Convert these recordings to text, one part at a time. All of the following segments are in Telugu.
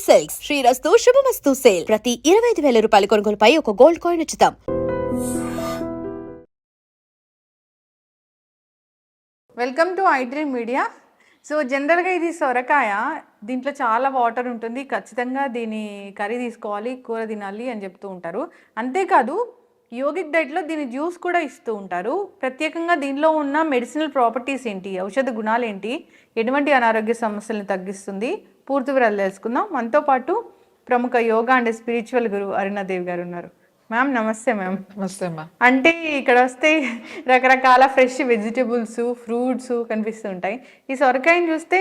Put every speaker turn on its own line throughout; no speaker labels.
సిల్క్స్ శ్రీరస్తు శుభమస్తు సేల్ ప్రతి 25,000 రూపాయల కొనుగోలుపై ఒక గోల్డ్ కాయిన్ ఉచితం.
Welcome to iDream media. So జనరల్గా ఇది సొరకాయ, దీంట్లో చాలా వాటర్ ఉంటుంది, ఖచ్చితంగా దీని కర్రీ తీసుకోవాలి, కూర తినాలి అని చెప్తూ ఉంటారు. అంతేకాదు యోగిక్ డైట్లో దీని జ్యూస్ కూడా ఇస్తూ ఉంటారు. ప్రత్యేకంగా దీనిలో ఉన్న మెడిసినల్ ప్రాపర్టీస్ ఏంటి, ఔషధ గుణాలు ఏంటి, ఎటువంటి అనారోగ్య సమస్యలను తగ్గిస్తుంది, పూర్తి వివరాలు తెలుసుకుందాం. మనతో పాటు ప్రముఖ యోగా అండ్ స్పిరిచువల్ గురువు అరుణాదేవి గారు ఉన్నారు. మ్యామ్ నమస్తే. మ్యామ్
నమస్తే అమ్మా.
అంటే ఇక్కడ వస్తే రకరకాల ఫ్రెష్ వెజిటేబుల్స్, ఫ్రూట్స్ కనిపిస్తూ ఉంటాయి. ఈ సొరకాయని చూస్తే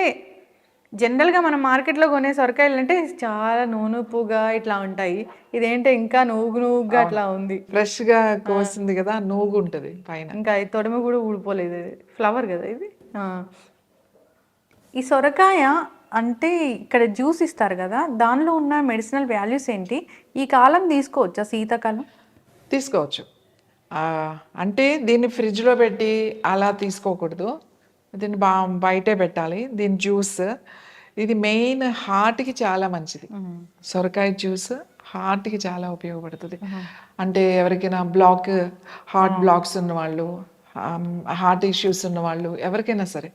జనరల్గా మనం మార్కెట్లో కొనే సొరకాయలు అంటే చాలా నూనెపుగా ఇట్లా ఉంటాయి. ఇదేంటో ఇంకా నూగుగా అట్లా ఉంది.
ఫ్రెష్ గా కోసింది కదా, నూగు ఉంటది పైన.
ఇంకా తొడిమ కూడా ఊడిపోలేదు. ఫ్లవర్ కదా ఇది. ఈ సొరకాయ అంటే ఇక్కడ జ్యూస్ ఇస్తారు కదా, దానిలో ఉన్న మెడిసినల్ వాల్యూస్ ఏంటి? ఈ కాలం తీసుకోవచ్చా, శీతాకాలం?
తీసుకోవచ్చు. అంటే దీన్ని ఫ్రిడ్జ్లో పెట్టి అలా తీసుకోకూడదు, దీన్ని బయటే పెట్టాలి. దీని జ్యూస్ ఇది మెయిన్ హార్ట్కి చాలా మంచిది. సొరకాయ జ్యూస్ హార్ట్కి చాలా ఉపయోగపడుతుంది. అంటే ఎవరికైనా హార్ట్ బ్లాక్స్ ఉన్నవాళ్ళు, హార్ట్ ఇష్యూస్ ఉన్నవాళ్ళు, ఎవరికైనా సరే,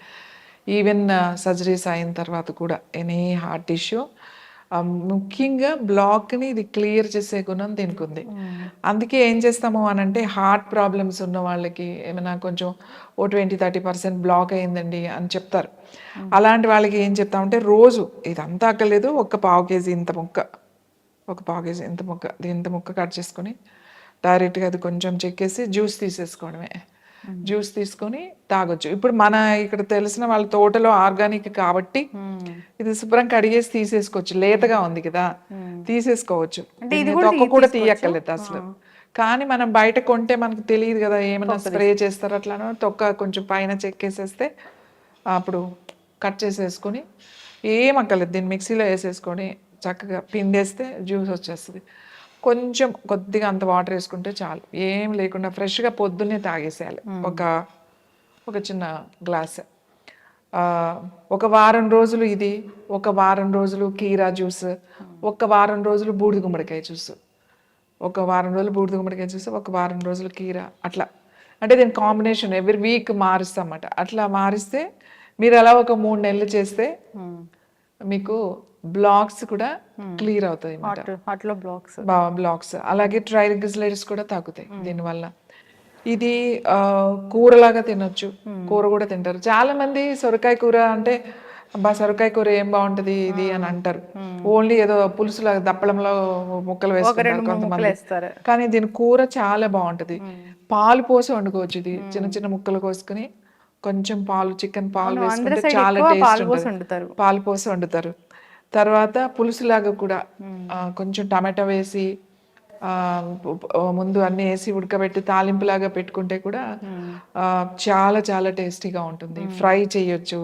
ఈవెన్ సర్జరీస్ అయిన తర్వాత కూడా ఎనీ హార్ట్ ఇష్యూ, ముఖ్యంగా బ్లాక్ని ఇది క్లియర్ చేసే గుణం దీనికి ఉంది. అందుకే ఏం చేస్తాము అని అంటే, హార్ట్ ప్రాబ్లమ్స్ ఉన్న వాళ్ళకి ఏమైనా కొంచెం 20-30% బ్లాక్ అయిందండి అని చెప్తారు. అలాంటి వాళ్ళకి ఏం చెప్తామంటే, రోజు ఇదంతా అక్కర్లేదు, ఒక పావు కేజీ ఇంత ముక్క కట్ చేసుకొని డైరెక్ట్గా అది కొంచెం చెక్కేసి జ్యూస్ తీసేసుకోవడమే. జ్యూస్ తీసుకొని తాగొచ్చు. ఇప్పుడు మన ఇక్కడ తెలిసిన వాళ్ళ తోటలో ఆర్గానిక్ కాబట్టి ఇది శుభ్రం కడిగేసి తీసేసుకోవచ్చు. లేతగా ఉంది కదా, తీసేసుకోవచ్చు. తొక్క కూడా తీయక్కర్లేదు అసలు. కానీ మనం బయట కొంటే మనకు తెలియదు కదా, ఏమైనా స్ప్రే చేస్తారు అట్లానో. తొక్క కొంచెం పైన చెక్కేసేస్తే అప్పుడు కట్ చేసేసుకొని ఏమక్కర్లేదు, దీన్ని మిక్సీలో వేసేసుకొని చక్కగా పిండేస్తే జ్యూస్ వచ్చేస్తుంది. కొద్దిగా అంత వాటర్ వేసుకుంటే చాలు, ఏం లేకుండా ఫ్రెష్గా పొద్దున్నే తాగేసేయాలి. ఒక చిన్న గ్లాస్. ఒక వారం రోజులు ఇది, ఒక వారం రోజులు కీరా జ్యూస్, ఒక వారం రోజులు బూడిద గుమ్మడికాయ జ్యూస్, ఒక వారం రోజులు కీరా, అట్లా. అంటే దీని కాంబినేషన్ ఎవ్రీ వీక్ మారుస్తామన్నమాట. అట్లా మారిస్తే మీరు అలా ఒక 3 నెలలు చేస్తే మీకు బ్లాక్స్ కూడా క్లియర్ అవుతాయి. బ్లాక్స్ అలాగే ట్రైగ్లిసరైడ్స్ కూడా తగ్గుతాయి దీనివల్ల. ఇది కూరలాగా తినొచ్చు, కూర కూడా తింటారు చాలా మంది. సొరకాయ కూర అంటే, సొరకాయ కూర ఏం బాగుంటది ఇది అని అంటారు. ఓన్లీ ఏదో పులుసులాగా దప్పడంలో ముక్కలు వేసుకుంటారు కొంతమంది, కానీ దీని కూర చాలా బాగుంటది. పాలు పోసి వండుకోవచ్చు. ఇది చిన్న చిన్న ముక్కలు కోసుకుని కొంచెం చికెన్ పాలు వేసుకుంటే చాలా టేస్ట్ ఉంటుంది. పాలు పోసి వండుతారు. తర్వాత పులుసులాగా కూడా కొంచెం టమాటా వేసి ముందు అన్ని వేసి ఉడకబెట్టి తాలింపులాగా పెట్టుకుంటే కూడా చాలా చాలా టేస్టీగా ఉంటుంది. ఫ్రై చేయొచ్చు,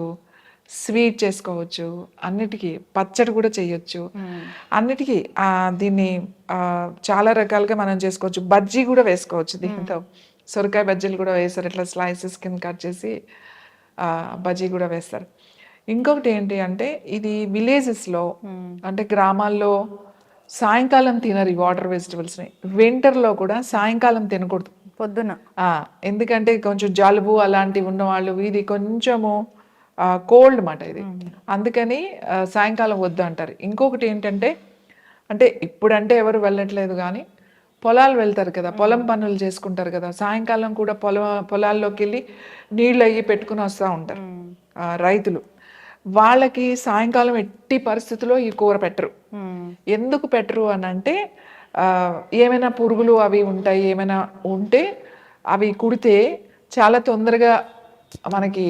స్వీట్ చేసుకోవచ్చు, అన్నిటికీ పచ్చడి కూడా చేయొచ్చు. అన్నిటికీ దీన్ని చాలా రకాలుగా మనం చేసుకోవచ్చు. బజ్జీ కూడా వేసుకోవచ్చు దీంతో. సొరకాయ బజ్జీలు కూడా వేస్తారు, ఇట్లా స్లైసెస్ కింద కట్ చేసి బజ్జీ కూడా వేస్తారు. ఇంకొకటి ఏంటి అంటే, ఇది విలేజెస్లో అంటే గ్రామాల్లో సాయంకాలం తినరు ఈ వాటర్ వెజిటబుల్స్ని. వింటర్లో కూడా సాయంకాలం తినకూడదు,
పొద్దున.
ఎందుకంటే కొంచెం జలుబు అలాంటివి ఉన్నవాళ్ళు, ఇది కొంచెము కోల్డ్ మాట ఇది, అందుకని సాయంకాలం వద్దు అంటారు. ఇంకొకటి ఏంటంటే, అంటే ఇప్పుడంటే ఎవరు వెళ్ళట్లేదు కానీ పొలాలు వెళ్తారు కదా, పొలం పనులు చేసుకుంటారు కదా, సాయంకాలం కూడా పొలాల్లోకి వెళ్ళి నీళ్ళు అయ్యి పెట్టుకుని వస్తూ ఉంటారు రైతులు. వాళ్ళకి సాయంకాలం ఎట్టి పరిస్థితుల్లో ఈ కూర పెట్టరు. ఎందుకు పెట్టరు అని అంటే, ఏమైనా పురుగులు అవి ఉంటాయి, ఏమైనా ఉంటే అవి కుడితే చాలా తొందరగా మనకి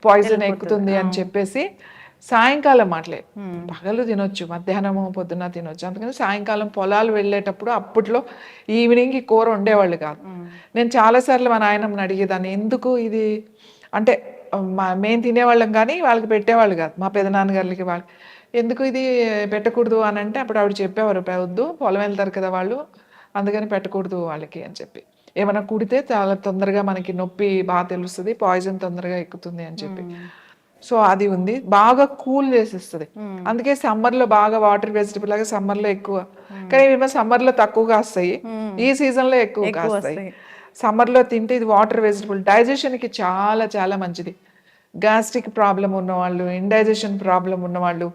పాయిజన్ ఎక్కుతుంది అని చెప్పేసి సాయంకాలం పగలు తినొచ్చు, మధ్యాహ్నము పొద్దున్న తినొచ్చు. అందుకని సాయంకాలం పొలాలు వెళ్ళేటప్పుడు అప్పట్లో ఈవినింగ్ ఈ కూర వండేవాళ్ళు కాదు. నేను చాలాసార్లు మా నాయనమ్మని అడిగేదాన్ని, ఎందుకు ఇది అంటే మేము తినేవాళ్ళం కానీ వాళ్ళకి పెట్టేవాళ్ళు కాదు, మా పెదనాన్నగారికి వాళ్ళు. ఎందుకు ఇది పెట్టకూడదు అని అంటే అప్పుడు ఆవిడ చెప్పేవారు, వద్దు పొలం వెళ్తారు కదా వాళ్ళు, అందుకని పెట్టకూడదు వాళ్ళకి అని చెప్పి. ఏమైనా కుడితే చాలా తొందరగా మనకి నొప్పి బాగా తెలుస్తుంది, పాయిజన్ తొందరగా ఎక్కుతుంది అని చెప్పి. సో అది ఉంది, బాగా కూల్ చేసేస్తుంది. అందుకే సమ్మర్ లో బాగా వాటర్ వెజిటబుల్ లాగా సమ్మర్ లో ఎక్కువ, కానీ ఇవేమో సమ్మర్ లో తక్కువ కాస్తాయి, ఈ సీజన్ లో ఎక్కువ కాస్తాయి. సమ్మర్ లో తింటే ఇది వాటర్ వెజిటబుల్, డైజెషన్ కి చాలా చాలా మంచిది. గ్యాస్ట్రిక్ ప్రాబ్లం ఉన్నవాళ్ళు, ఇండైజెషన్ ప్రాబ్లం ఉన్నవాళ్ళు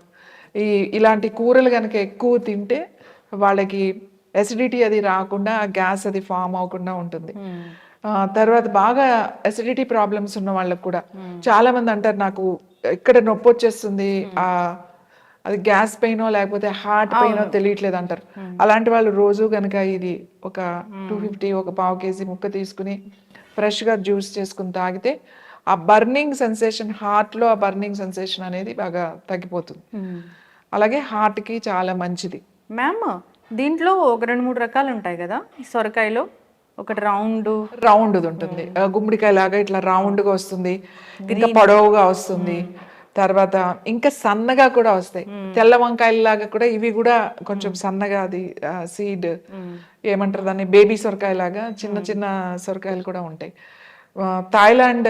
ఇలాంటి కూరలు కనుక ఎక్కువ తింటే వాళ్ళకి ఎసిడిటీ అది రాకుండా, గ్యాస్ అది ఫామ్ అవ్వకుండా ఉంటుంది. తర్వాత బాగా ఎసిడిటీ ప్రాబ్లమ్స్ ఉన్న వాళ్ళకి కూడా చాలా మంది అంటారు నాకు ఇక్కడ నొప్పి వచ్చేస్తుంది, అది గ్యాస్ పెయినో లేకపోతే హార్ట్ పెయినో తెలియట్లేదు అంటారు. అలాంటి వాళ్ళు రోజు కనుక ఇది ఒక 250 ఒక పావు కేజీ ముక్క తీసుకుని ఫ్రెష్గా జ్యూస్ చేసుకుని తాగితే ఆ బర్నింగ్ సెన్సేషన్, హార్ట్లో ఆ బర్నింగ్ సెన్సేషన్ అనేది బాగా తగ్గిపోతుంది. అలాగే హార్ట్కి చాలా మంచిది.
మ్యామ్ దీంట్లో ఒక 2-3 రకాలు ఉంటాయి కదా ఈ సొరకాయలో, ఒకటి రౌండ్
ఉంటుంది, గుమ్మడికాయ లాగా ఇట్లా రౌండ్గా వస్తుంది, ఇంకా పొడవుగా వస్తుంది, తర్వాత ఇంకా సన్నగా కూడా వస్తాయి. తెల్ల వంకాయల లాగా కూడా ఇవి కూడా కొంచెం సన్నగా, అది సీడ్ ఏమంటారు దాన్ని, బేబీ సొరకాయ లాగా చిన్న చిన్న సొరకాయలు కూడా ఉంటాయి. థాయిలాండ్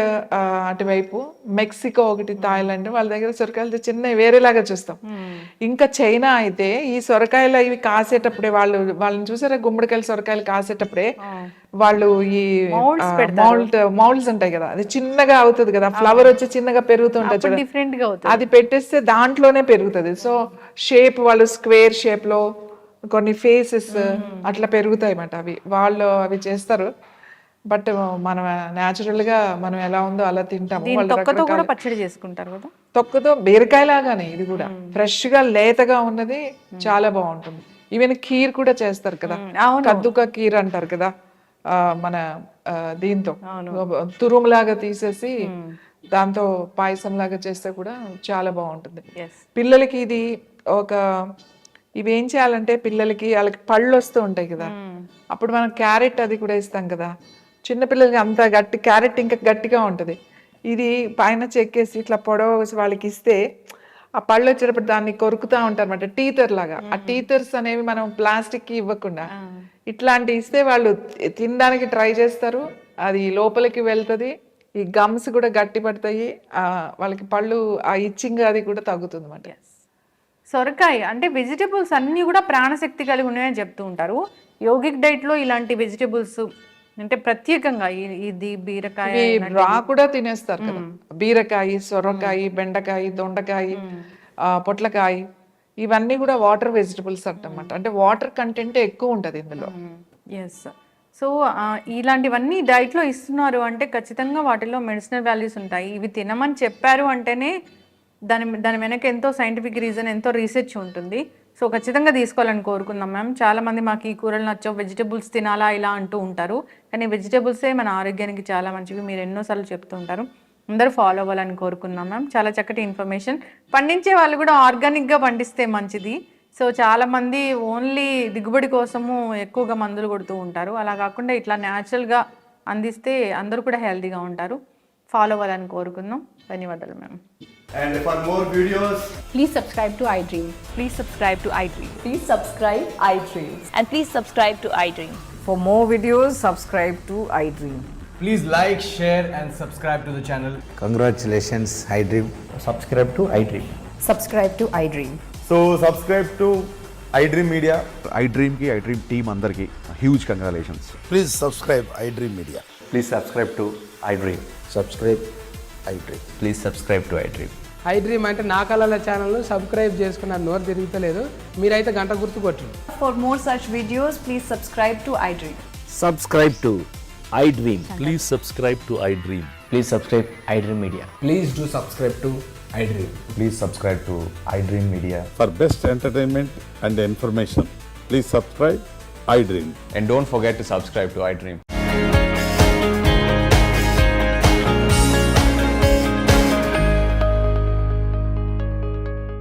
అటువైపు, మెక్సికో ఒకటి, థాయిలాండ్ వాళ్ళ దగ్గర సొరకాయలు చిన్న వేరేలాగా చూస్తాం. ఇంకా చైనా అయితే ఈ సొరకాయలు ఇవి కాసేటప్పుడే వాళ్ళని చూసారా, గుమ్మడికాయలు సొరకాయలు కాసేటప్పుడే వాళ్ళు ఈ మౌల్డ్స్ ఉంటాయి కదా, అది చిన్నగా అవుతుంది కదా, ఫ్లవర్ వచ్చి చిన్నగా పెరుగుతుంటది చూడండి,
డిఫరెంట్ గా అవుతుంది,
అది పెట్టేస్తే దాంట్లోనే పెరుగుతుంది. సో షేప్ వాళ్ళు స్క్వేర్ షేప్ లో కొన్ని ఫేసెస్ అట్లా పెరుగుతాయి అన్నమాట. వాళ్ళు అవి చేస్తారు. బట్ మనం న్యాచురల్ గా మనం ఎలా ఉందో అలా తింటాము.
తొక్కతో కూడా పచ్చడి చేసుకుంటారు కదా,
తొక్కతో బీరకాయ లాగానే ఇది కూడా ఫ్రెష్ గా లేతగా ఉన్నది చాలా బాగుంటుంది. ఈవెన్ ఖీర్ కూడా చేస్తారు కదా, కద్దుక ఖీర్ అంటారు కదా, మన దీంతో తురుములాగా తీసేసి దాంతో పాయసం లాగా చేస్తే కూడా చాలా బాగుంటుంది. పిల్లలకి ఇది ఇవేం చేయాలంటే, పిల్లలకి వాళ్ళకి పళ్ళు వస్తూ ఉంటాయి కదా, అప్పుడు మనం క్యారెట్ అది కూడా ఇస్తాం కదా, చిన్నపిల్లలకి అంత గట్టి క్యారెట్ ఇంకా గట్టిగా ఉంటుంది, ఇది పైన చెక్కేసి ఇట్లా పొడవ వాళ్ళకి ఇస్తే ఆ పళ్ళు వచ్చేటప్పుడు దాన్ని కొరుకుతూ ఉంటారు అన్నమాట, టీతర్ లాగా. ఆ టీతర్స్ అనేవి మనం ప్లాస్టిక్ కి ఇవ్వకుండా ఇట్లాంటి ఇస్తే వాళ్ళు తినడానికి ట్రై చేస్తారు, అది లోపలికి వెళ్తుంది, ఈ గమ్స్ కూడా గట్టి పడతాయి, వాళ్ళకి పళ్ళు ఆ ఇచ్చింగ్ అది కూడా తగ్గుతుంది అన్నమాట.
సొరకాయ అంటే వెజిటబుల్స్ అన్నీ కూడా ప్రాణశక్తి కలిగి ఉన్నాయని చెప్తూ ఉంటారు. యోగిక్ డైట్ లో ఇలాంటి వెజిటబుల్స్ అంటే ప్రత్యేకంగా ఇది బీరకాయ
రా కూడా తినేస్తారు కదా, బీరకాయ, సొరకాయ, బెండకాయ, దొండకాయ, పొట్లకాయ, ఇవన్నీ కూడా వాటర్ వెజిటబుల్స్ అంటమాట. అంటే వాటర్ కంటెంట్ ఎక్కువ ఉంటది ఇందులో.
ఎస్. సో ఇలాంటివన్నీ డైట్ లో ఇస్తున్నారు అంటే ఖచ్చితంగా వాటిలో మెడిసినల్ వాల్యూస్ ఉంటాయి. ఇవి తినమని చెప్పారు అంటేనే దాని వెనక ఎంతో సైంటిఫిక్ రీజన్, ఎంతో రీసెర్చ్ ఉంటుంది. సో ఖచ్చితంగా తీసుకోవాలని కోరుకుందాం మ్యామ్. చాలామంది మాకు ఈ కూరలు నచ్చవు, వెజిటబుల్స్ తినాలా ఇలా అంటూ ఉంటారు, కానీ వెజిటబుల్సే మన ఆరోగ్యానికి చాలా మంచివి, మీరు ఎన్నోసార్లు చెప్తూ ఉంటారు. అందరూ ఫాలో అవ్వాలని కోరుకుందాం మ్యామ్. చాలా చక్కటి ఇన్ఫర్మేషన్. పండించే వాళ్ళు కూడా ఆర్గానిక్గా పండిస్తే మంచిది. సో చాలామంది ఓన్లీ దిగుబడి కోసము ఎక్కువగా మందులు కొడుతూ ఉంటారు, అలా కాకుండా ఇట్లా న్యాచురల్గా అందిస్తే అందరూ కూడా హెల్తీగా ఉంటారు. ఫాలో అవ్వాలని కోరుకుందాం. ధన్యవాదాలు ma'am.
And for more videos,
please subscribe to iDream.
Please subscribe to iDream.
Please subscribe iDream.
And please subscribe to iDream.
For more videos, subscribe to iDream.
please like, share and subscribe to the channel.
Congratulations, iDream.
Subscribe to iDream.
Subscribe to iDream.
So subscribe to iDream Media.
iDream ki iDream team andarki huge congratulations.
Please subscribe iDream Media.
Please subscribe to iDream.
Subscribe iDream.
Please subscribe to iDream.
iDream అంటే నా కళల ఛానల్ సబ్స్క్రైబ్ చేసుకున్నారు, నోరు తిరుగుతలేదు, మీరైతే గంట గుర్తు కొట్టండి.
For more such videos, please subscribe to iDream.
Subscribe to iDream.
Please subscribe to iDream.
Please subscribe iDream Media.
Please do subscribe to iDream.
Please subscribe to iDream Media.
For best entertainment and information, please subscribe iDream.
And don't forget to subscribe to iDream.